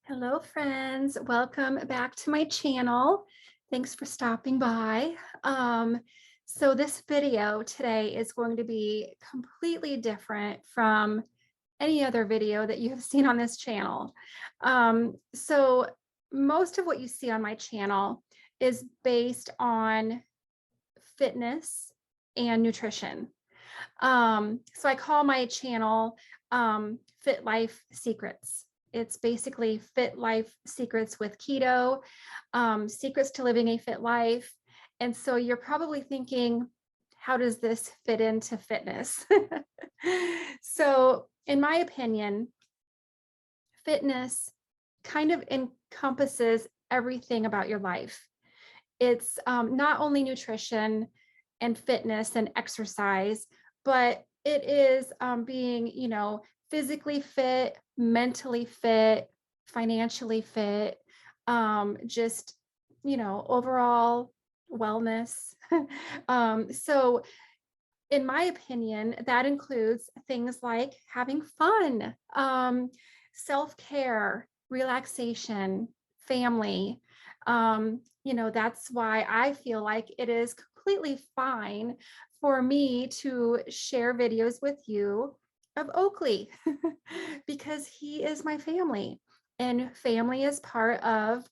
Hello, friends. Welcome back to my channel. Thanks for stopping by. So this video today is going to be completely different from any other video that you have seen on this channel. So most of what you see on my channel is based on fitness and nutrition. So I call my channel Fit Life Secrets. It's basically fit life secrets with keto, secrets to living a fit life. And so you're probably thinking, how does this fit into fitness? So, in my opinion, fitness kind of encompasses everything about your life. It's not only nutrition and fitness and exercise, but it is being, physically fit, mentally fit, financially fit, just, overall wellness. So, in my opinion, that includes things like having fun, self-care, relaxation, family. That's why I feel like it is completely fine for me to share videos with you of Oakley because he is my family and family is part of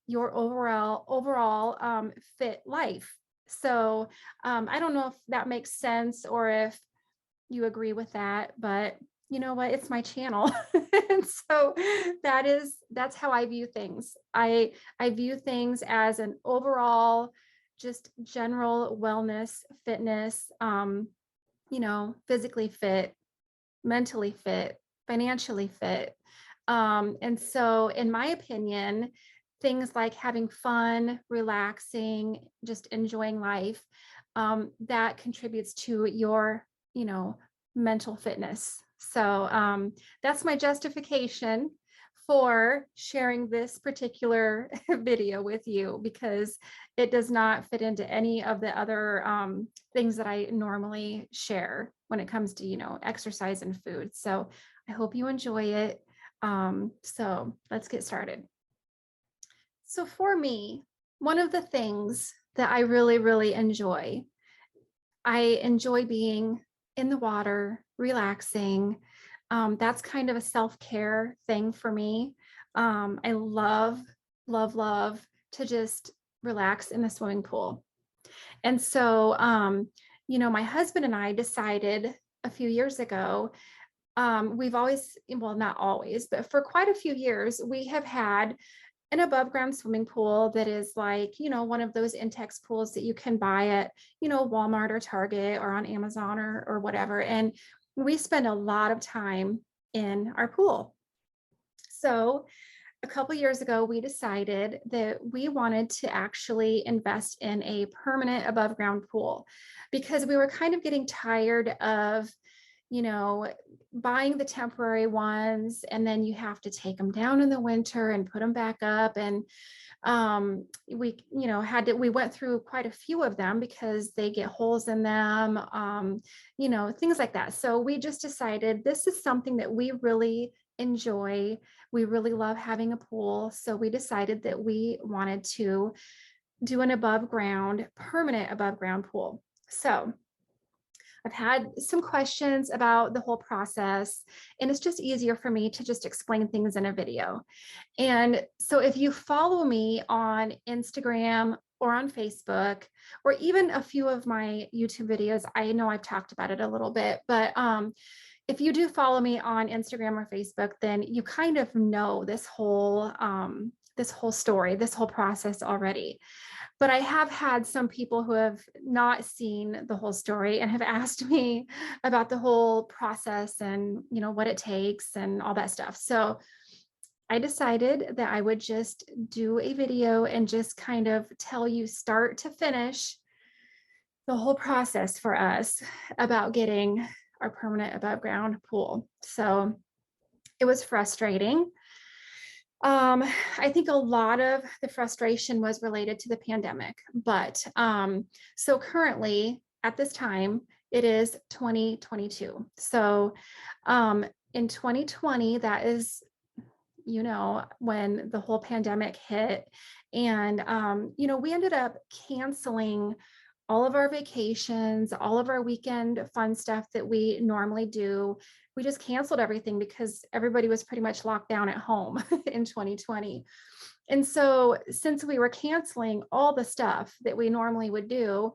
your overall fit life. So I don't know if that makes sense or if you agree with that, but you know what? It's my channel. And so that's how I view things. I view things as an overall, just general wellness, fitness, physically fit, mentally fit, financially fit. And so, in my opinion, things like having fun, relaxing, just enjoying life, that contributes to your, mental fitness. So that's my justification for sharing this particular video with you because it does not fit into any of the other things that I normally share when it comes to, exercise and food. So I hope you enjoy it. So let's get started. So for me, one of the things that I really, really enjoy, I enjoy being in the water, relaxing. That's kind of a self-care thing for me. I love, love, love to just relax in the swimming pool. And so, my husband and I decided a few years ago, we've always, well, not always, but for quite a few years, we have had an above ground swimming pool that is like, one of those Intex pools that you can buy at, Walmart or Target or on Amazon or whatever. And we spend a lot of time in our pool. So a couple years ago, we decided that we wanted to actually invest in a permanent above ground pool because we were kind of getting tired of, buying the temporary ones and then you have to take them down in the winter and put them back up. And we went through quite a few of them because they get holes in them, things like that. So we just decided this is something that we really enjoy. We really love having a pool. So we decided that we wanted to do an permanent above ground pool. So I've had some questions about the whole process, and it's just easier for me to just explain things in a video. And so if you follow me on Instagram or on Facebook, or even a few of my YouTube videos, I know I've talked about it a little bit, but if you do follow me on Instagram or Facebook, then you kind of know this whole story, this whole process already. But I have had some people who have not seen the whole story and have asked me about the whole process and, what it takes and all that stuff. So I decided that I would just do a video and just kind of tell you start to finish the whole process for us about getting our permanent above ground pool. So it was frustrating. I think a lot of the frustration was related to the pandemic, but so currently at this time, it is 2022. So in 2020, that is when the whole pandemic hit. And, we ended up canceling all of our vacations, all of our weekend fun stuff that we normally do. We just canceled everything because everybody was pretty much locked down at home in 2020. And so, since we were canceling all the stuff that we normally would do,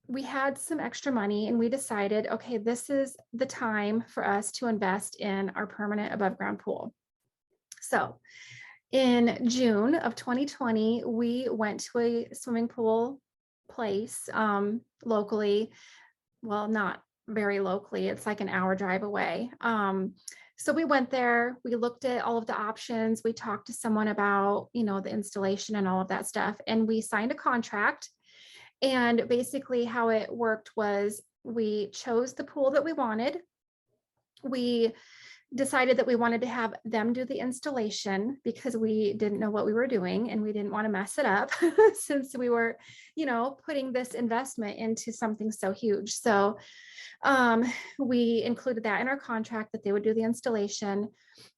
we had some extra money and we decided, okay, this is the time for us to invest in our permanent above ground pool. So, in June of 2020, we went to a swimming pool place locally. Well, not very locally, it's like an hour drive away. So we went there, we looked at all of the options, we talked to someone about, the installation and all of that stuff, and we signed a contract. And basically, how it worked was we chose the pool that we wanted. We decided that we wanted to have them do the installation because we didn't know what we were doing and we didn't want to mess it up since we were, putting this investment into something so huge. So we included that in our contract that they would do the installation,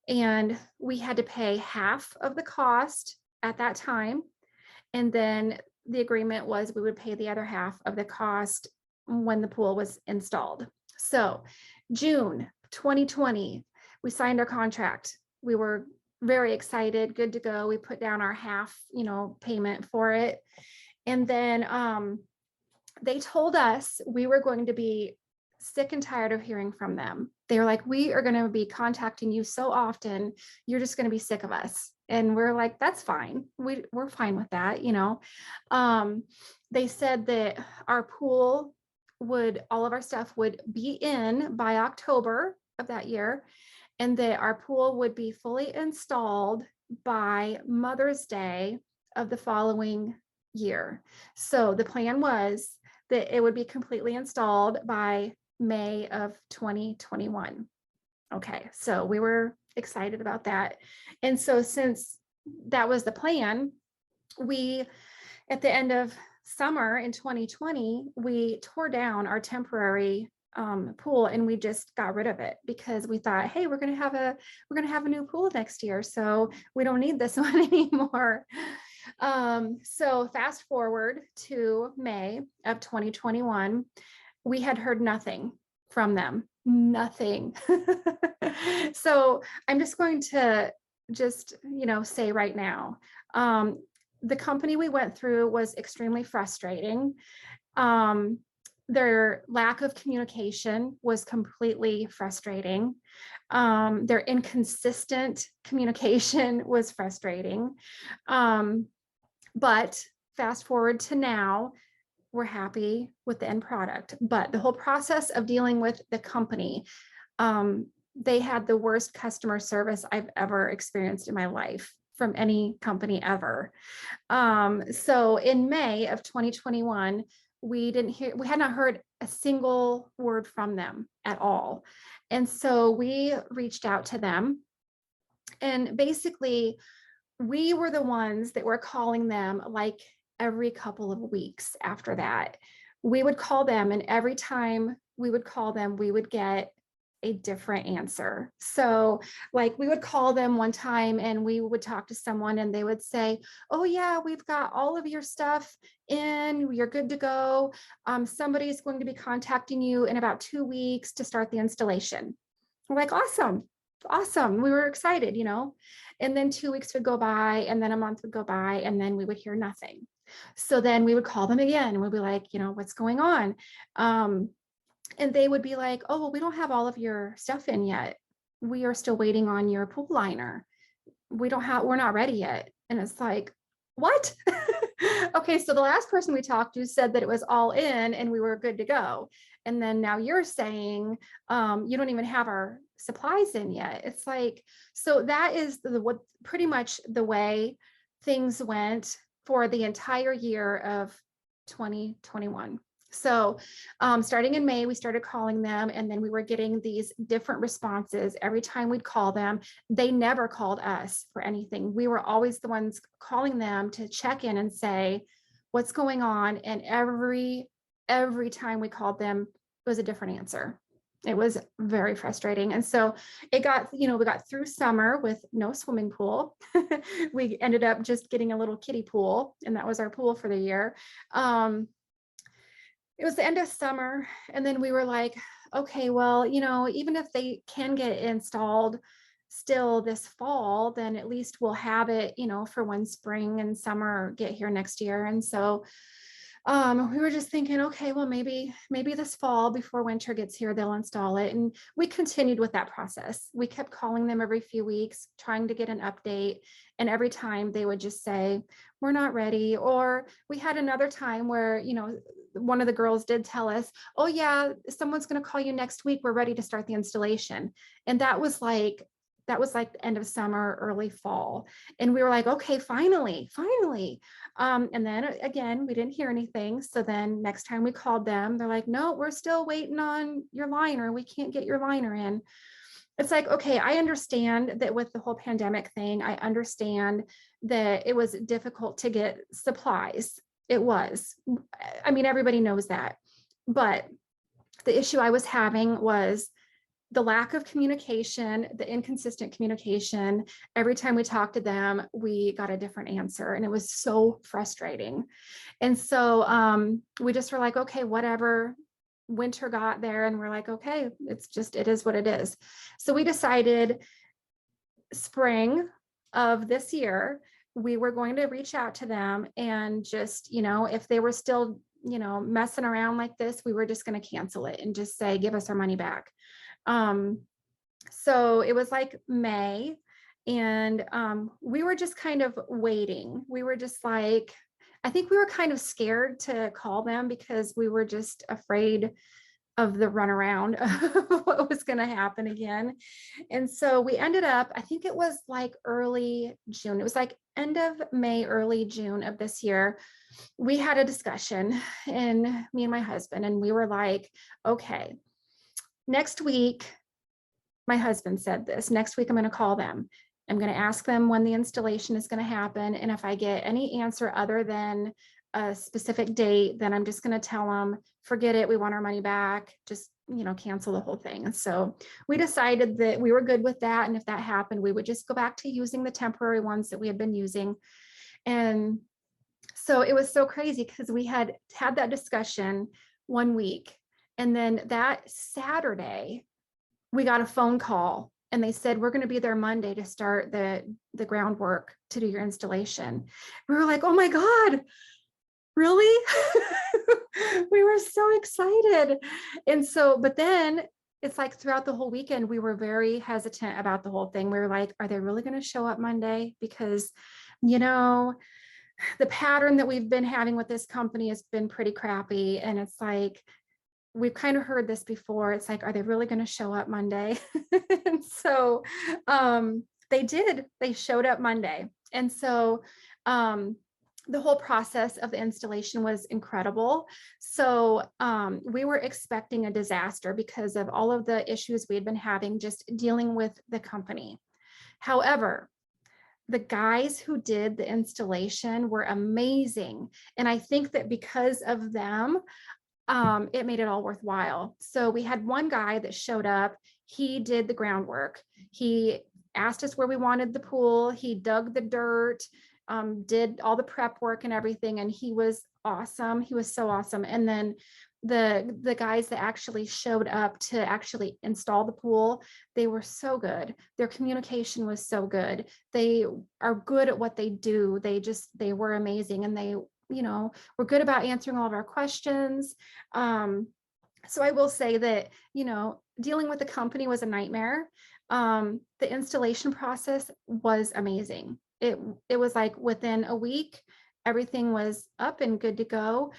and we had to pay half of the cost at that time. And then the agreement was we would pay the other half of the cost when the pool was installed. So June 2020, we signed our contract. We were very excited, good to go. We put down our half, payment for it. And then they told us we were going to be sick and tired of hearing from them. They were like, we are going to be contacting you so often, you're just going to be sick of us. And we're like, that's fine. We're fine with that. They said that our pool all of our stuff would be in by October of that year, and that our pool would be fully installed by Mother's Day of the following year. So the plan was that it would be completely installed by May of 2021. Okay, so we were excited about that. And so since that was the plan, at the end of summer in 2020, we tore down our temporary pool and we just got rid of it because we thought, hey, we're gonna have a new pool next year, so we don't need this one anymore. So fast forward to May of 2021, we had heard nothing from them, nothing. So I'm just going to say right now, the company we went through was extremely frustrating. Their lack of communication was completely frustrating. Their inconsistent communication was frustrating. But fast forward to now, we're happy with the end product. But the whole process of dealing with the company, they had the worst customer service I've ever experienced in my life from any company ever. So in May of 2021, we had not heard a single word from them at all. And so we reached out to them, and basically we were the ones that were calling them like every couple of weeks after that. We would call them, and every time we would call them, we would get a different answer. So like we would call them one time and we would talk to someone and they would say, oh yeah, we've got all of your stuff in, you're good to go. Somebody's going to be contacting you in about 2 weeks to start the installation. We're like, awesome. We were excited, and then 2 weeks would go by, and then a month would go by, and then we would hear nothing. So then we would call them again and we'd be like, what's going on? And they would be like, oh, well, we don't have all of your stuff in yet. We are still waiting on your pool liner. We're not ready yet. And it's like, what? Okay, so the last person we talked to said that it was all in and we were good to go. And then now you're saying you don't even have our supplies in yet. It's like, so that is what pretty much the way things went for the entire year of 2021. So starting in May, we started calling them, and then we were getting these different responses every time we'd call them. They never called us for anything. We were always the ones calling them to check in and say, what's going on? And every time we called them, it was a different answer. It was very frustrating. And so it got, we got through summer with no swimming pool. We ended up just getting a little kiddie pool, and that was our pool for the year. Um, it was the end of summer, and then we were like, okay, well, even if they can get installed still this fall, then at least we'll have it, for when spring and summer get here next year. And so we were just thinking, okay, well, maybe this fall before winter gets here, they'll install it. And we continued with that process. We kept calling them every few weeks, trying to get an update. And every time they would just say, we're not ready. Or we had another time where, one of the girls did tell us, oh yeah, someone's going to call you next week. We're ready to start the installation. And that was like the end of summer, early fall. And we were like, okay, finally. And then again, we didn't hear anything. So then next time we called them, they're like, no, we're still waiting on your liner. We can't get your liner in. It's like, okay, I understand that with the whole pandemic thing, I understand that it was difficult to get supplies. It was. I mean, everybody knows that. But the issue I was having was the lack of communication, the inconsistent communication. Every time we talked to them, we got a different answer, and it was so frustrating. And so we just were like, okay, whatever. Winter got there, and we're like, okay, it is what it is. So we decided spring of this year, we were going to reach out to them and just, if they were still, messing around like this, we were just going to cancel it and just say, give us our money back. So it was like May, and we were just kind of waiting. We were just like, I think we were kind of scared to call them because we were just afraid of the runaround of what was going to happen again. And so we ended up, I think it was like early June. It was like end of May, early June of this year. We had a discussion, and me and my husband, and we were like, okay, next week, my husband said this, next week I'm going to call them. I'm going to ask them when the installation is going to happen. And if I get any answer other than a specific date, then I'm just going to tell them, forget it. We want our money back. Just, cancel the whole thing. And so we decided that we were good with that. And if that happened, we would just go back to using the temporary ones that we had been using. And so it was so crazy because we had that discussion one week. And then that Saturday, we got a phone call, and they said, we're going to be there Monday to start the groundwork to do your installation. We were like, oh my God, really? We were so excited. And so, but then it's like throughout the whole weekend, we were very hesitant about the whole thing. We were like, are they really going to show up Monday? Because, the pattern that we've been having with this company has been pretty crappy. And it's like, we've kind of heard this before. It's like, are they really going to show up Monday? And so they did. They showed up Monday. And so the whole process of the installation was incredible. So we were expecting a disaster because of all of the issues we had been having just dealing with the company. However, the guys who did the installation were amazing. And I think that because of them, it made it all worthwhile. So we had one guy that showed up. He did the groundwork. He asked us where we wanted the pool. He dug the dirt, did all the prep work and everything. And he was awesome. He was so awesome. And then the guys that actually showed up to actually install the pool, they were so good. Their communication was so good. They are good at what they do. They were amazing. And they we're good about answering all of our questions. So I will say that, dealing with the company was a nightmare. The installation process was amazing. It was like within a week, everything was up and good to go.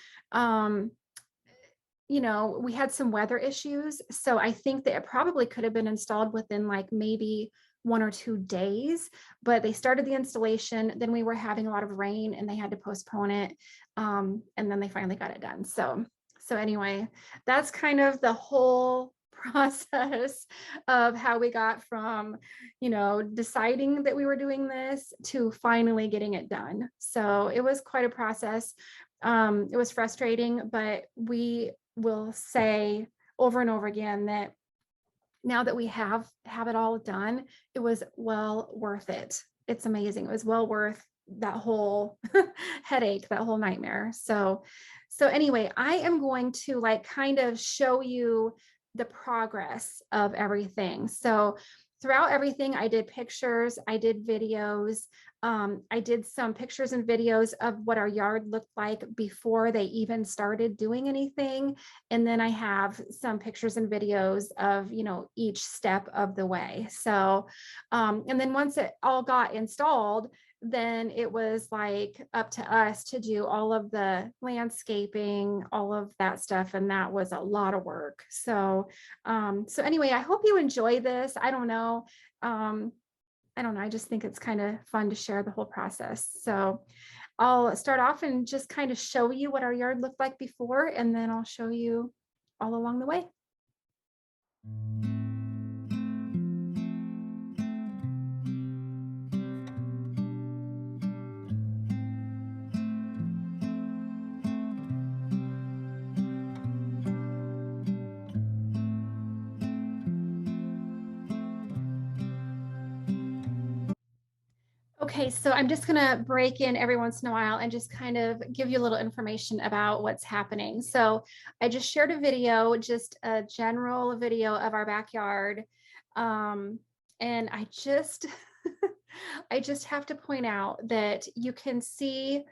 We had some weather issues. So I think that it probably could have been installed within like maybe 1 or 2 days, but they started the installation. Then we were having a lot of rain and they had to postpone it. And then they finally got it done. So anyway, that's kind of the whole process of how we got from, deciding that we were doing this to finally getting it done. So it was quite a process. It was frustrating, but we will say over and over again that now that we have it all done, it was well worth it. It's amazing. It was well worth that whole headache, that whole nightmare. So anyway, I am going to like kind of show you the progress of everything. So throughout everything, I did pictures, I did videos. I did some pictures and videos of what our yard looked like before they even started doing anything. And then I have some pictures and videos of, each step of the way. So, and then once it all got installed, then it was like up to us to do all of the landscaping, all of that stuff. And that was a lot of work. So anyway, I hope you enjoy this. I don't know. I don't know. I just think it's kind of fun to share the whole process. So I'll start off and just kind of show you what our yard looked like before, and then I'll show you all along the way. Okay, so I'm just going to break in every once in a while and just kind of give you a little information about what's happening. So I just shared a video, just a general video of our backyard. And I just, I just have to point out that you can see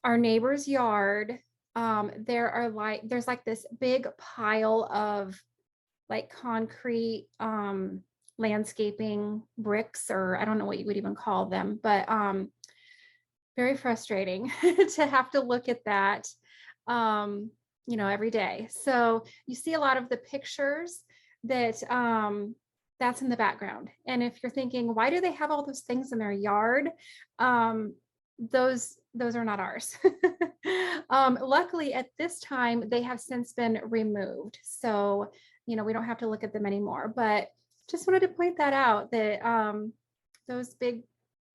our neighbor's yard. There's like this big pile of like concrete landscaping bricks, or I don't know what you would even call them, but very frustrating to have to look at that every day. So you see a lot of the pictures that that's in the background. And if you're thinking, why do they have all those things in their yard? Those are not ours. Luckily, at this time, they have since been removed. So, we don't have to look at them anymore. But just wanted to point that out, that those big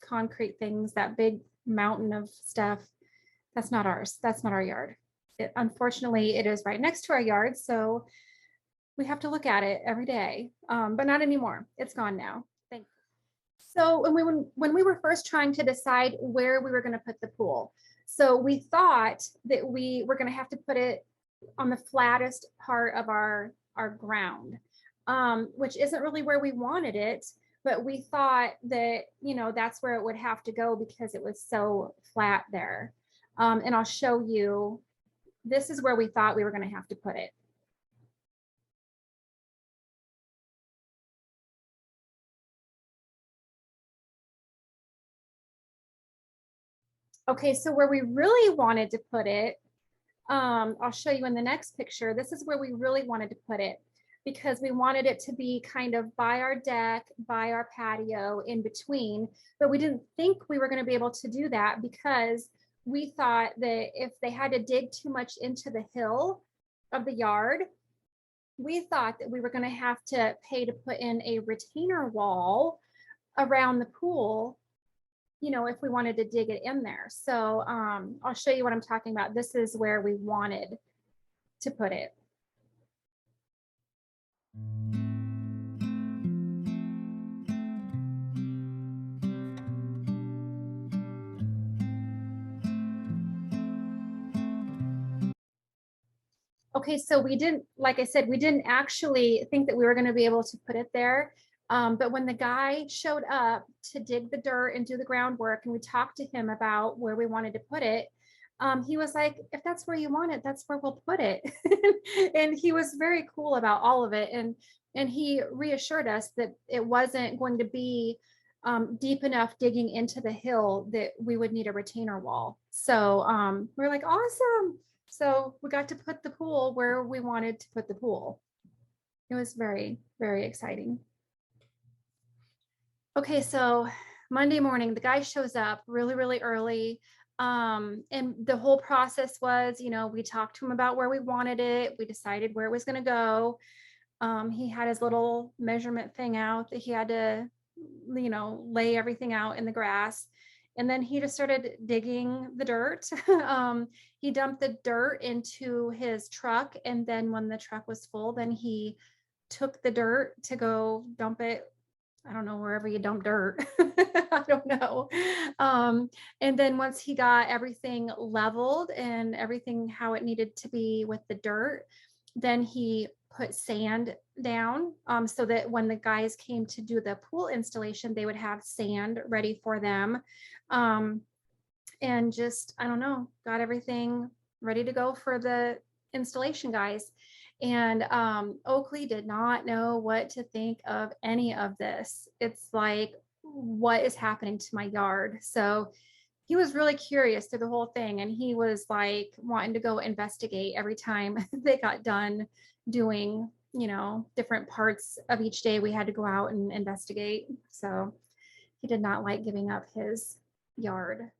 concrete things, that big mountain of stuff, that's not ours. That's not our yard. Unfortunately, it is right next to our yard. So we have to look at it every day, but not anymore. It's gone now. Thank you. So when we were first trying to decide where we were going to put the pool, so we thought that we were going to have to put it on the flattest part of our ground, which isn't really where we wanted it. But we thought that, that's where it would have to go because it was so flat there. And I'll show you, this is where we thought we were going to have to put it. Okay, so where we really wanted to put it, I'll show you in the next picture. This is where we really wanted to put it because we wanted it to be kind of by our deck, by our patio, in between. But we didn't think we were going to be able to do that because we thought that if they had to dig too much into the hill of the yard, we thought that we were going to have to pay to put in a retainer wall around the pool, if we wanted to dig it in there. So I'll show you what I'm talking about. This is where we wanted to put it. Okay, so we didn't, like I said, we didn't actually think that we were going to be able to put it there. But when the guy showed up to dig the dirt and do the groundwork, and we talked to him about where we wanted to put it, he was like, if that's where you want it, that's where we'll put it. And he was very cool about all of it. And he reassured us that it wasn't going to be deep enough digging into the hill that we would need a retainer wall. So we're like, awesome. So we got to put the pool where we wanted to put the pool. It was very, very exciting. Okay, so Monday morning, the guy shows up really, really early. And the whole process was, we talked to him about where we wanted it. We decided where it was going to go. He had his little measurement thing out that he had to, lay everything out in the grass. And then he just started digging the dirt. He dumped the dirt into his truck. And then when the truck was full, then he took the dirt to go dump it. I don't know, wherever you dump dirt. I don't know. Um, and then once he got everything leveled and everything how it needed to be with the dirt, then he put sand down, so that when the guys came to do the pool installation, they would have sand ready for them. Um, and just, I don't know, got everything ready to go for the installation guys. And Oakley did not know what to think of any of this. It's like, what is happening to my yard? So he was really curious through the whole thing. And he was like wanting to go investigate every time they got done doing, different parts of each day. We had to go out and investigate. So he did not like giving up his yard.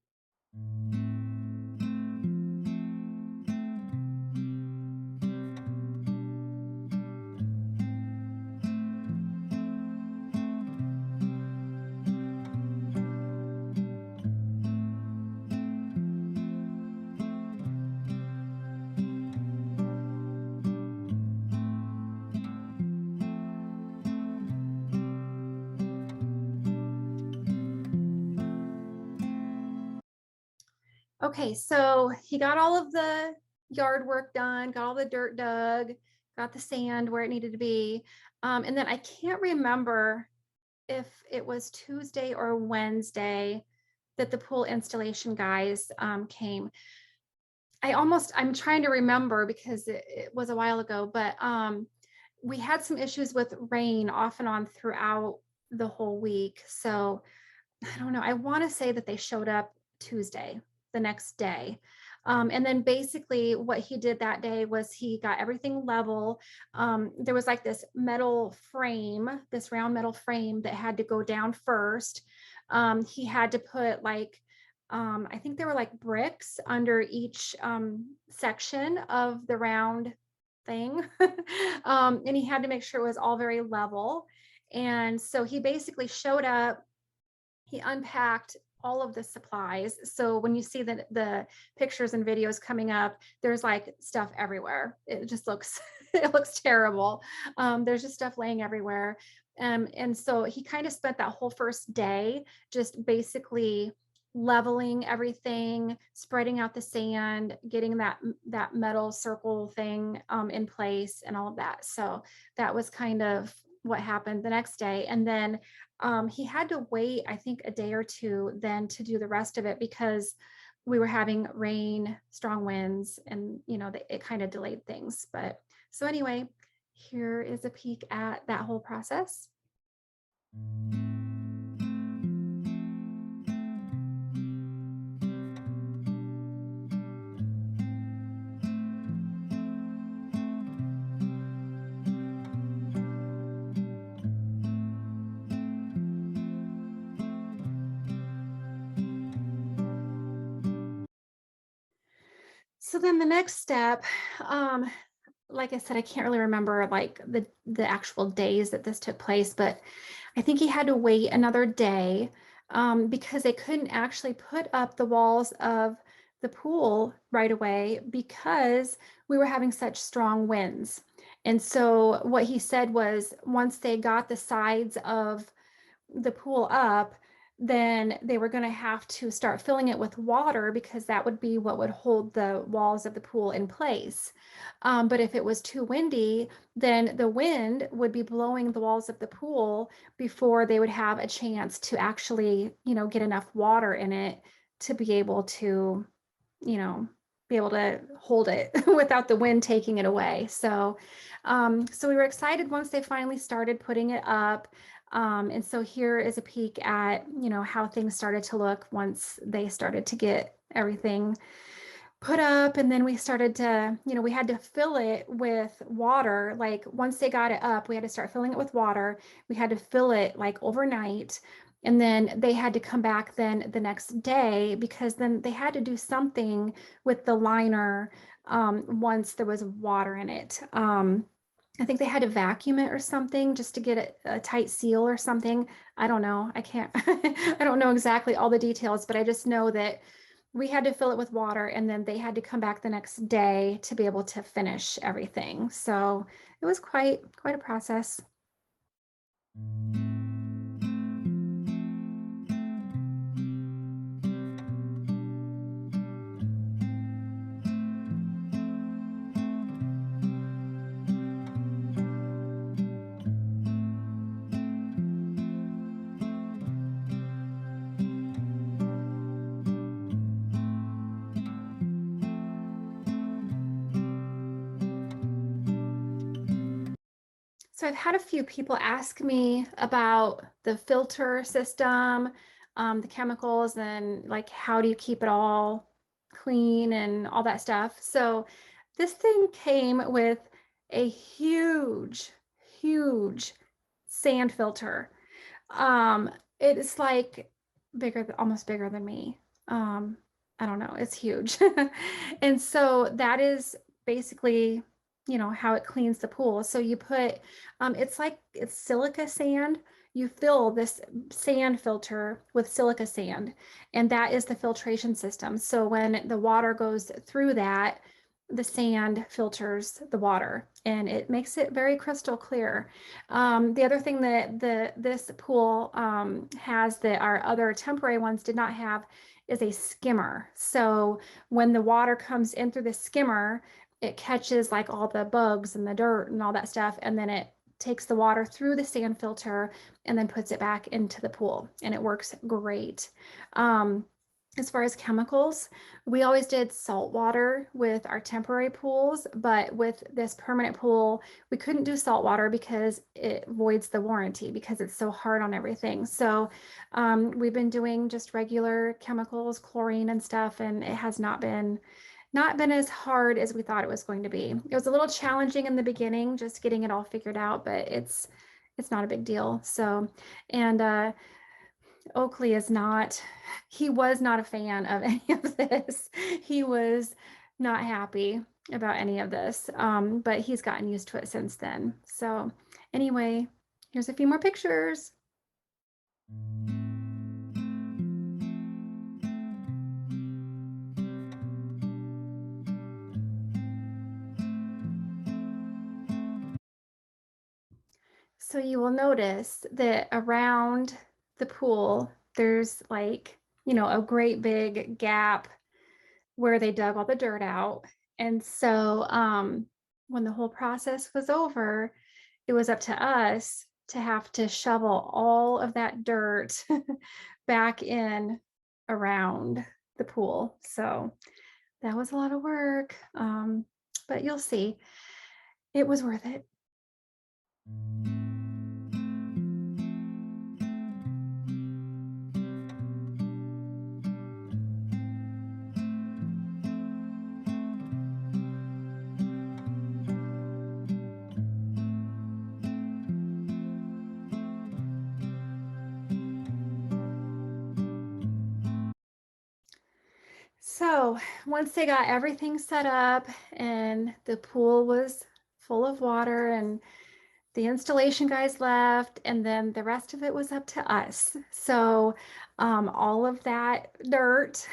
Okay, so he got all of the yard work done, got all the dirt dug, got the sand where it needed to be. And then I can't remember if it was Tuesday or Wednesday that the pool installation guys came. I'm trying to remember because it was a while ago, but we had some issues with rain off and on throughout the whole week. So I don't know. I want to say that they showed up Tuesday, the next day. And then basically what he did that day was he got everything level. There was like this metal frame, this round metal frame that had to go down first. He had to put like, I think there were like bricks under each section of the round thing. And he had to make sure it was all very level. And so he basically showed up, he unpacked all of the supplies. So when you see the pictures and videos coming up, there's like stuff everywhere. It just looks it looks terrible. There's just stuff laying everywhere. And so he kind of spent that whole first day just basically leveling everything, spreading out the sand, getting that metal circle thing in place and all of that. So that was kind of what happened the next day. And then he had to wait, I think, a day or two then to do the rest of it because we were having rain, strong winds, and it kind of delayed things. But so anyway, here is a peek at that whole process. So then the next step, like I said, I can't really remember like the actual days that this took place, but I think he had to wait another day because they couldn't actually put up the walls of the pool right away because we were having such strong winds. And so what he said was once they got the sides of the pool up, then they were going to have to start filling it with water because that would be what would hold the walls of the pool in place. But if it was too windy, then the wind would be blowing the walls of the pool before they would have a chance to actually, get enough water in it to be able to, you know, be able to hold it without the wind taking it away. So we were excited once they finally started putting it up. And so here is a peek at, how things started to look once they started to get everything put up. And then we started to, we had to fill it with water. Like once they got it up, we had to start filling it with water. We had to fill it like overnight. And then they had to come back then the next day because then they had to do something with the liner once there was water in it. I think they had to vacuum it or something just to get a tight seal or something. I don't know. I can't, I don't know exactly all the details, but I just know that we had to fill it with water, and then they had to come back the next day to be able to finish everything. So it was quite a process. So I've had a few people ask me about the filter system, the chemicals, and like how do you keep it all clean and all that stuff. So this thing came with a huge sand filter. Um, it is like almost bigger than me. Um, I don't know, it's huge. And so that is basically, how it cleans the pool. So you put, it's silica sand. You fill this sand filter with silica sand, and that is the filtration system. So when the water goes through that, the sand filters the water and it makes it very crystal clear. The other thing that this pool has that our other temporary ones did not have is a skimmer. So when the water comes in through the skimmer, it catches like all the bugs and the dirt and all that stuff, and then it takes the water through the sand filter and then puts it back into the pool, and it works great. Um, as far as chemicals, we always did salt water with our temporary pools, but with this permanent pool, we couldn't do salt water because it voids the warranty because it's so hard on everything. So we've been doing just regular chemicals, chlorine and stuff, and it has not been as hard as we thought it was going to be. It was a little challenging in the beginning, just getting it all figured out, but it's not a big deal. So, and Oakley he was not a fan of any of this. He was not happy about any of this, but he's gotten used to it since then. So, anyway, here's a few more pictures. So, you will notice that around the pool, there's like, a great big gap where they dug all the dirt out. And so when the whole process was over, it was up to us to have to shovel all of that dirt back in around the pool. So that was a lot of work. But you'll see, it was worth it. So once they got everything set up and the pool was full of water and the installation guys left, and then the rest of it was up to us. So all of that dirt,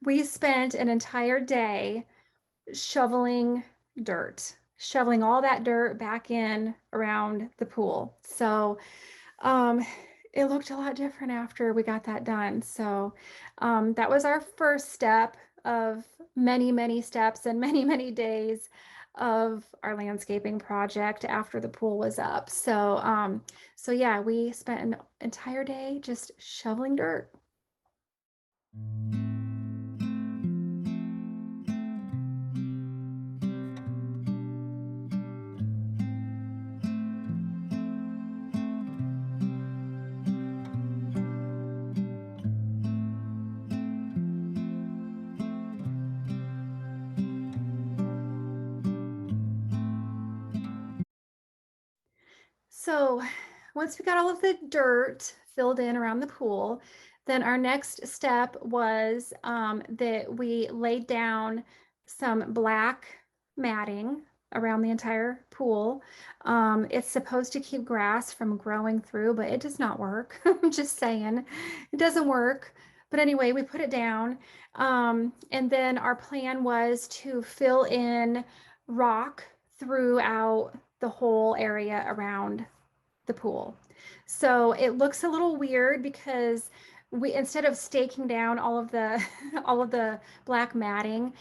we spent an entire day shoveling shoveling all that dirt back in around the pool. So um, it looked a lot different after we got that done. So that was our first step of many steps and many days of our landscaping project after the pool was up. So yeah, we spent an entire day just shoveling dirt. So once we got all of the dirt filled in around the pool, then our next step was that we laid down some black matting around the entire pool. It's supposed to keep grass from growing through, but it does not work. I'm just saying, it doesn't work. But anyway, we put it down. And then our plan was to fill in rock throughout the whole area around the pool. So it looks a little weird because we, instead of staking down all of the all of the black matting,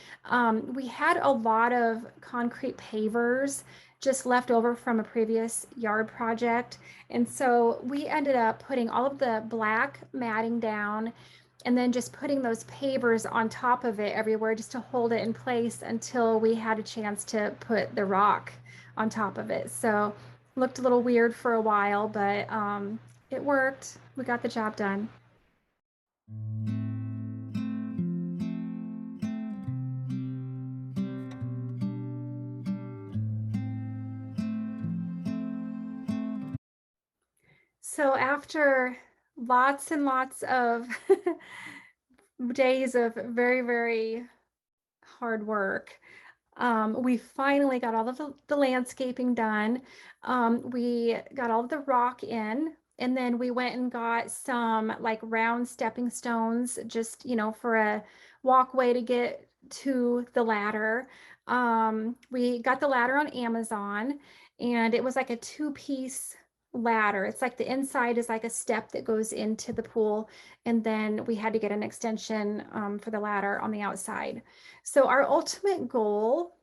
we had a lot of concrete pavers just left over from a previous yard project. And so we ended up putting all of the black matting down and then just putting those pavers on top of it everywhere just to hold it in place until we had a chance to put the rock on top of it. So looked a little weird for a while, but it worked. We got the job done. So after lots and lots of days of very, very hard work, we finally got all of the landscaping done. We got all of the rock in, and then we went and got some like round stepping stones, just, for a walkway to get to the ladder. We got the ladder on Amazon, and it was like a two-piece ladder. It's like the inside is like a step that goes into the pool, and then we had to get an extension for the ladder on the outside. So our ultimate goal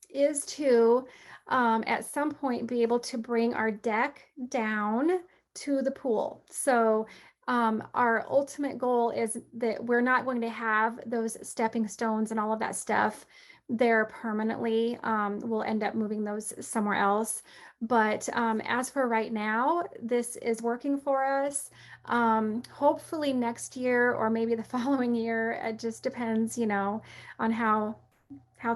is to, at some point, be able to bring our deck down to the pool. So our ultimate goal is that we're not going to have those stepping stones and all of that stuff there permanently. We'll end up moving those somewhere else. But as for right now, this is working for us. Hopefully next year or maybe the following year, it just depends, on how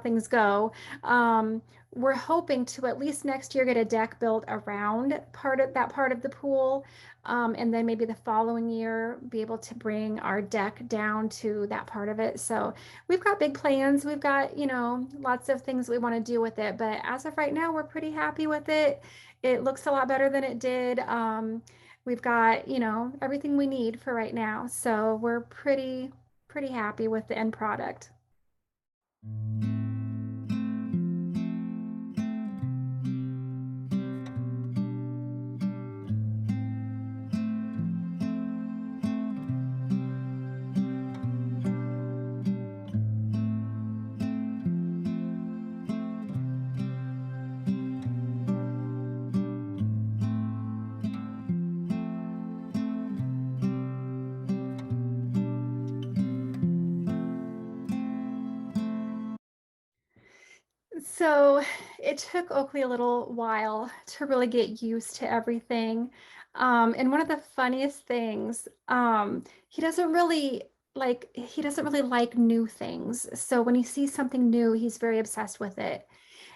things go. Um, we're hoping to at least next year get a deck built around part of the pool, and then maybe the following year be able to bring our deck down to that part of it. So we've got big plans. We've got, lots of things we want to do with it. But as of right now, we're pretty happy with it. It looks a lot better than it did. We've got, everything we need for right now. So we're pretty happy with the end product. So it took Oakley a little while to really get used to everything. And one of the funniest things, he doesn't really like new things. So when he sees something new, he's very obsessed with it.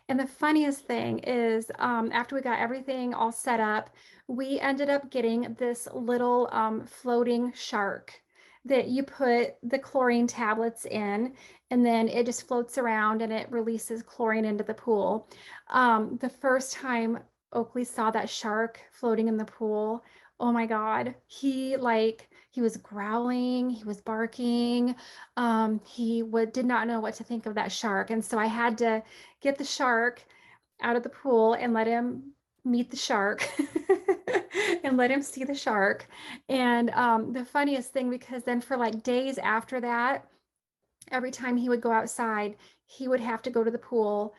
And the funniest thing is, after we got everything all set up, we ended up getting this little floating shark that you put the chlorine tablets in, and then it just floats around and it releases chlorine into the pool. The first time Oakley saw that shark floating in the pool, oh my God, he was growling, he was barking. He did not know what to think of that shark, and so I had to get the shark out of the pool and let him meet the shark and let him see the shark. And the funniest thing, because then for like days after that, every time he would go outside, he would have to go to the pool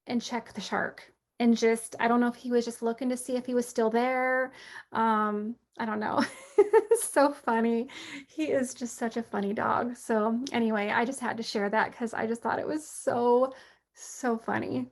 and check the shark. And just, I don't know if he was just looking to see if he was still there. I don't know. It's so funny. He is just such a funny dog. So, anyway, I just had to share that because I just thought it was so, so funny.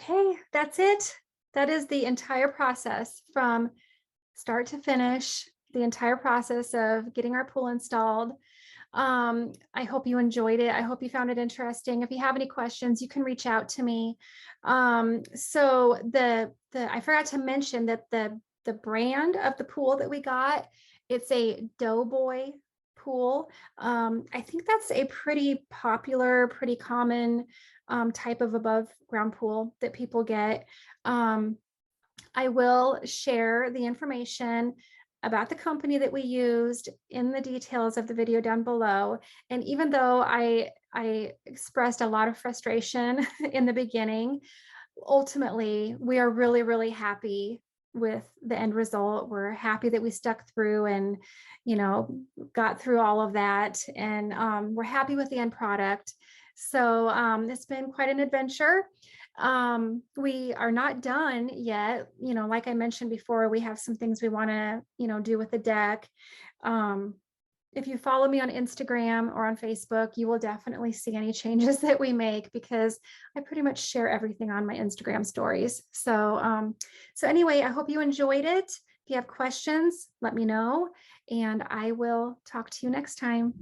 Okay, that's it. That is the entire process from start to finish, the entire process of getting our pool installed. I hope you enjoyed it. I hope you found it interesting. If you have any questions, you can reach out to me. So the I forgot to mention that the brand of the pool that we got, it's a Doughboy pool. I think that's a pretty popular, pretty common type of above ground pool that people get. Um, I will share the information about the company that we used in the details of the video down below. And even though I expressed a lot of frustration in the beginning, ultimately we are really, really happy with the end result. We're happy that we stuck through and, got through all of that. And we're happy with the end product. So it's been quite an adventure. We are not done yet. Like I mentioned before, we have some things we want to, do with the deck. Um, if you follow me on Instagram or on Facebook, you will definitely see any changes that we make because I pretty much share everything on my Instagram stories. So anyway, I hope you enjoyed it. If you have questions, let me know, and I will talk to you next time.